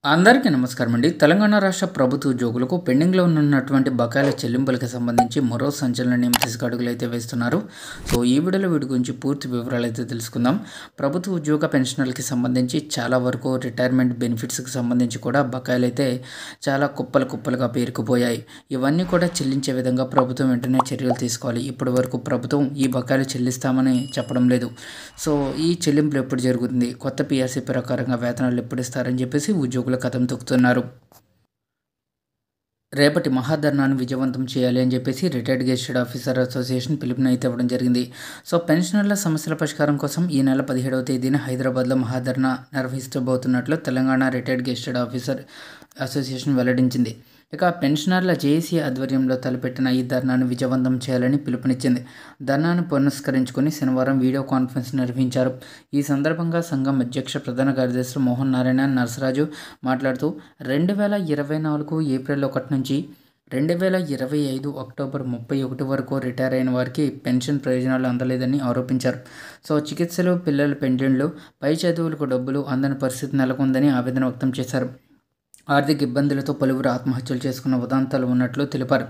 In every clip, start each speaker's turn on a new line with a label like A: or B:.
A: అందరికీ నమస్కారం అండి. తెలంగాణ రాష్ట్ర ప్రభుత్వ ఉద్యోగులకు పెండింగ్‌లో ఉన్నటువంటి బకాయిల చెల్లింపులకు సంబంధించి మరో సంచలన దిశగా అడుగులైతే వేస్తున్నారు. సో, ఈ వీడియోలో వీటి గురించి పూర్తి వివరాలైతే తెలుసుకుందాం. ప్రభుత్వ ఉద్యోగ పెన్షనర్లకి సంబంధించి చాలా వరకు రిటైర్మెంట్ బెనిఫిట్స్‌కి సంబంధించి కూడా బకాయిలైతే చాలా కుప్పలుగా పేరుకుపోయాయి. ఇవన్నీ కూడా చెల్లించే విధంగా ప్రభుత్వం వెంటనే చర్యలు తీసుకోవాలి. ఇప్పటి వరకు ప్రభుత్వం ఈ బకాయిలు చెల్లిస్తామని చెప్పడం లేదు. సో, ఈ చెల్లింపులు ఎప్పుడు జరుగుతుంది? కొత్త పీఆర్సీ ప్రకారంగా వేతనాలు ఎప్పుడు ఇస్తారని చెప్పేసి ఉద్యోగులు కథం తొక్కుతున్నారు. రేపటి మహాధర్నాను విజయవంతం చేయాలి అని చెప్పేసి రిటైర్డ్ గెజిటెడ్ ఆఫీసర్ అసోసియేషన్ పిలుపునైతే ఇవ్వడం జరిగింది. సో, పెన్షనర్ల సమస్యల పరిష్కారం కోసం ఈ నెల 17వ తేదీన హైదరాబాద్లో మహాధర్నా నిర్వహిస్తబోతున్నట్లు Telangana retired gazetted officer association వెల్లడించింది. ఇక పెన్షనర్ల జేఏసీ ఆధ్వర్యంలో తలపెట్టిన ఈ ధర్నాను విజయవంతం చేయాలని పిలుపునిచ్చింది. ధర్నాను పురస్కరించుకుని శనివారం వీడియో కాన్ఫరెన్స్ నిర్వహించారు. ఈ సందర్భంగా సంఘం అధ్యక్ష ప్రధాన కార్యదర్శి మోహన్ నారాయణ నరసరాజు మాట్లాడుతూ 2024 ఏప్రిల్ 1 నుంచి 2025 అక్టోబర్ 31 వరకు రిటైర్ అయిన వారికి పెన్షన్ ప్రయోజనాలు అందలేదని ఆరోపించారు. సో, చికిత్సలు, పిల్లల పెండింగ్లు, పై చదువులకు డబ్బులు అందని పరిస్థితి నెలకొందని ఆవేదన వ్యక్తం చేశారు. ఆర్థిక ఇబ్బందులతో పలువురు ఆత్మహత్యలు చేసుకున్న ఉదాంతాలు ఉన్నట్లు తెలిపారు.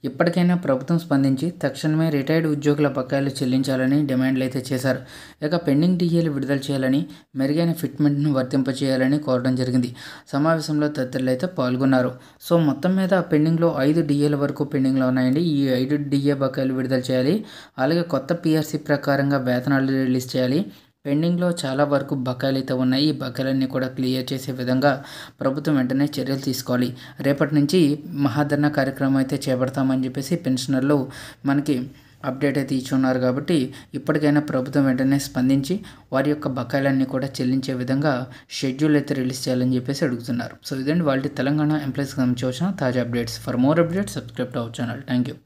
A: ఇప్పటికైనా ప్రభుత్వం స్పందించి తక్షణమే రిటైర్డ్ ఉద్యోగుల బకాయిలు చెల్లించాలని డిమాండ్లు అయితే చేశారు. ఇక పెండింగ్ డిఏలు విడుదల చేయాలని, మెరుగైన ఫిట్మెంట్ను వర్తింపచేయాలని కోరడం జరిగింది. సమావేశంలో తదితరులు అయితే పాల్గొన్నారు. సో, మొత్తం మీద పెండింగ్లో 5 డిఏల వరకు పెండింగ్లో ఉన్నాయండి. ఈ 5 డిఏ బకాయిలు విడుదల చేయాలి. అలాగే కొత్త పీఆర్సీ ప్రకారంగా వేతనాలు రిలీజ్ చేయాలి. పెండింగ్లో చాలా వరకు బకాయిలు అయితే ఉన్నాయి. ఈ బకాయిలన్నీ కూడా క్లియర్ చేసే విధంగా ప్రభుత్వం వెంటనే చర్యలు తీసుకోవాలి. రేపటి నుంచి మహాధర్నా కార్యక్రమం అయితే చేపడతామని చెప్పేసి పెన్షనర్లు మనకి అప్డేట్ అయితే ఇచ్చున్నారు. కాబట్టి ఇప్పటికైనా ప్రభుత్వం వెంటనే స్పందించి వారి యొక్క బకాయిలన్నీ కూడా చెల్లించే విధంగా షెడ్యూల్ అయితే రిలీజ్ చేయాలని చెప్పేసి అడుగుతున్నారు. సో, ఇదండి వాళ్ళ తెలంగాణ ఎంప్లాయీస్కి సంబంధించి వచ్చిన తాజా updates. For more updates subscribe to our channel. Thank you.